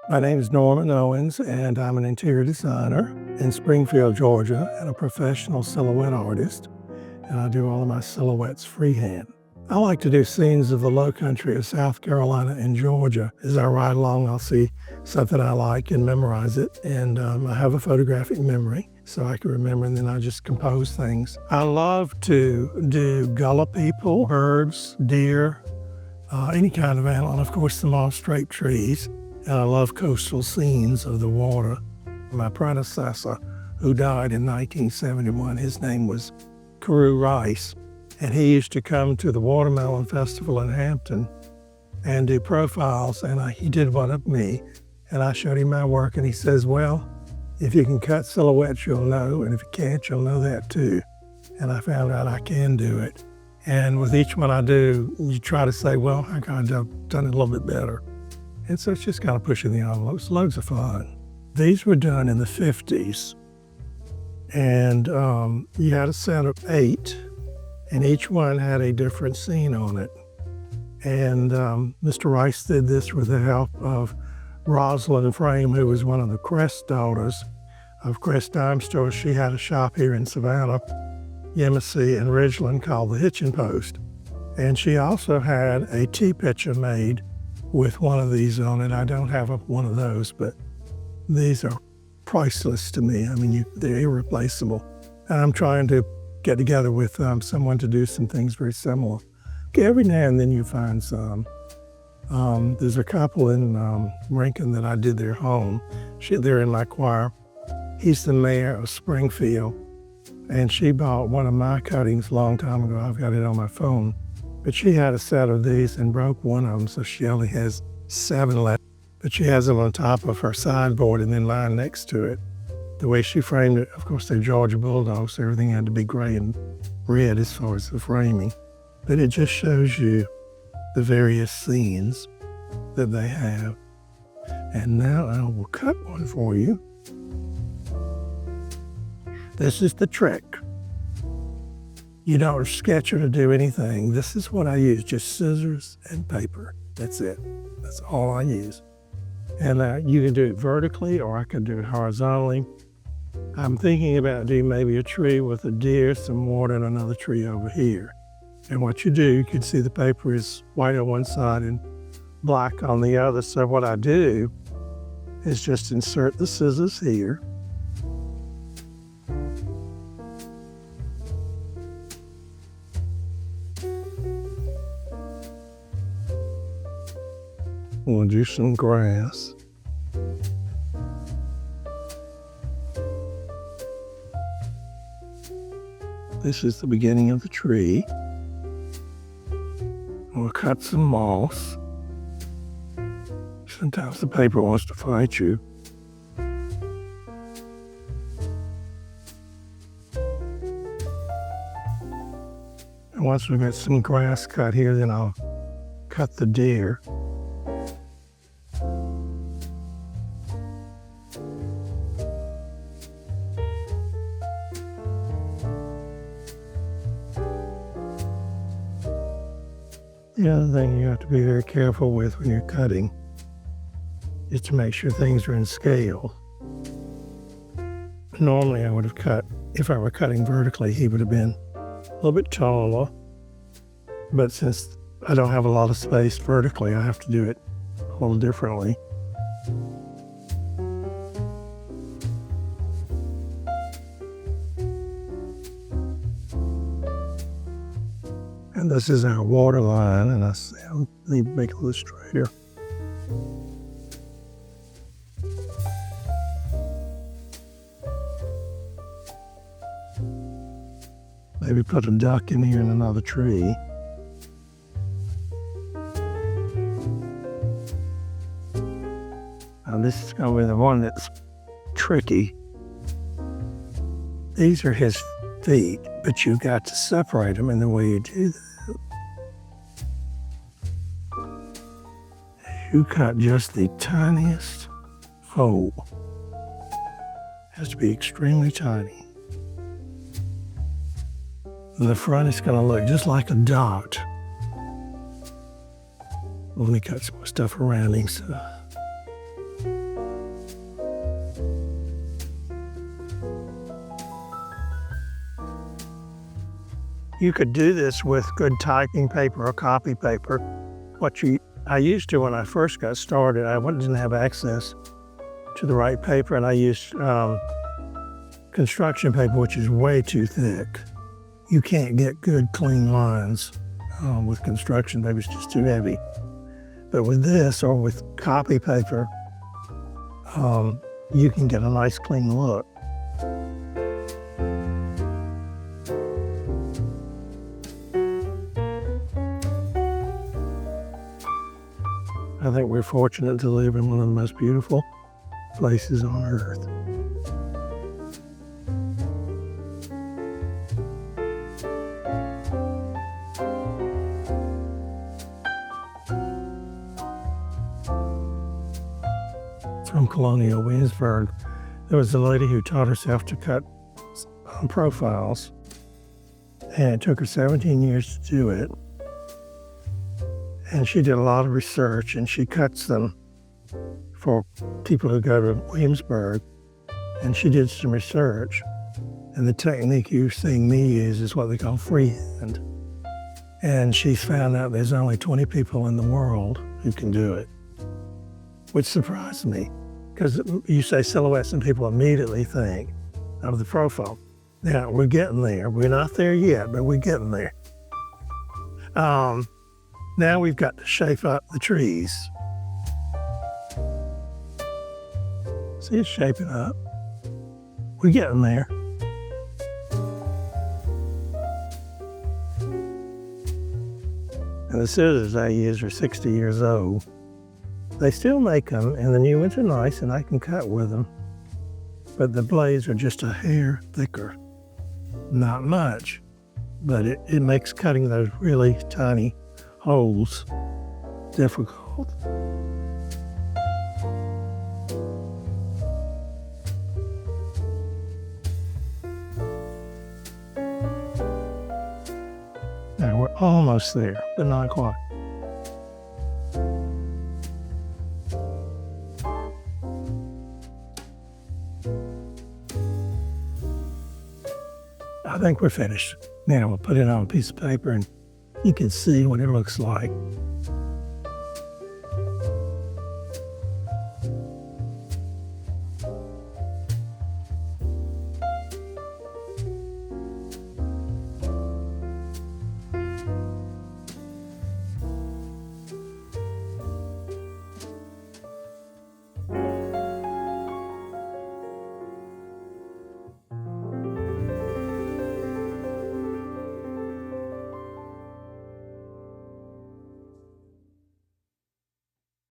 My name is Norman Owens, and I'm an interior designer in Springfield, Georgia, and a professional silhouette artist, and I do all of my silhouettes freehand. I like to do scenes of the Lowcountry of South Carolina and Georgia. As I ride along, I'll see something I like and memorize it, and I have a photographic memory, so I can remember, and then I just compose things. I love to do gullah people, birds, deer, any kind of animal, and of course the moss-draped trees. And I love coastal scenes of the water. My predecessor, who died in 1971, his name was Carew Rice, and he used to come to the Watermelon Festival in Hampton and do profiles, and he did one of me, and I showed him my work, and he says, well, if you can cut silhouettes, you'll know, and if you can't, you'll know that too. And I found out I can do it. And with each one I do, you try to say, well, I could have done it a little bit better. And so it's just kind of pushing the envelope. It's loads of fun. These were done in the 50s. And you had a set of 8, and each one had a different scene on it. And Mr. Rice did this with the help of Rosalind Frame, who was one of the Crest daughters of Crest Dime Stores. She had a shop here in Savannah, Yemassee, and Ridgeland called the Hitching Post. And she also had a tea pitcher made with one of these on it. I don't have one of those, but these are priceless to me. I mean, they're irreplaceable. And I'm trying to get together with someone to do some things very similar. Every now and then you find some. There's a couple in Rankin that I did their home. They're in my choir. He's the mayor of Springfield, and she bought one of my cuttings a long time ago. I've got it on my phone. But she had a set of these and broke one of them, so she only has 7 left. But she has them on top of her sideboard and then lying next to it. The way she framed it, of course, they're Georgia Bulldogs, so everything had to be gray and red as far as the framing. But it just shows you the various scenes that they have. And now I will cut one for you. This is the trick. You don't sketch or to do anything. This is what I use, just scissors and paper. That's it. That's all I use. And you can do it vertically, or I could do it horizontally. I'm thinking about doing maybe a tree with a deer, some water, and another tree over here. And what you do, you can see the paper is white on one side and black on the other. So what I do is just insert the scissors here. We'll do some grass. This is the beginning of the tree. We'll cut some moss. Sometimes the paper wants to fight you. And once we get some grass cut here, then I'll cut the deer. The other thing you have to be very careful with when you're cutting is to make sure things are in scale. Normally I would have cut, if I were cutting vertically, he would have been a little bit taller. But since I don't have a lot of space vertically, I have to do it a little differently. And this is our water line, and I need to make it a little straighter. Maybe put a duck in here and another tree. Now this is going to be the one that's tricky. These are his feet, but you've got to separate them, and the way you do that, you cut just the tiniest fold. It has to be extremely tiny. And the front is going to look just like a dot. Let me cut some more stuff around him. So You could do this with good typing paper or copy paper. I used to when I first got started, I didn't have access to the right paper, and I used construction paper, which is way too thick. You can't get good clean lines with construction paper. It's just too heavy. But with this or with copy paper, you can get a nice clean look. I think we're fortunate to live in one of the most beautiful places on earth. From colonial Williamsburg, there was a lady who taught herself to cut profiles, and it took her 17 years to do it. And she did a lot of research, and she cuts them for people who go to Williamsburg. And she did some research. And the technique you're seeing me use is what they call freehand. And she found out there's only 20 people in the world who can do it, which surprised me. Because you say silhouettes and people immediately think of the profile. Now, we're getting there. We're not there yet, but we're getting there. Now we've got to shape up the trees. See, it's shaping up. We're getting there. And the scissors I use are 60 years old. They still make them, and the new ones are nice, and I can cut with them. But the blades are just a hair thicker. Not much, but it makes cutting those really tiny holes difficult. Now we're almost there, but not quite. I think we're finished. Now we'll put it on a piece of paper and you can see what it looks like.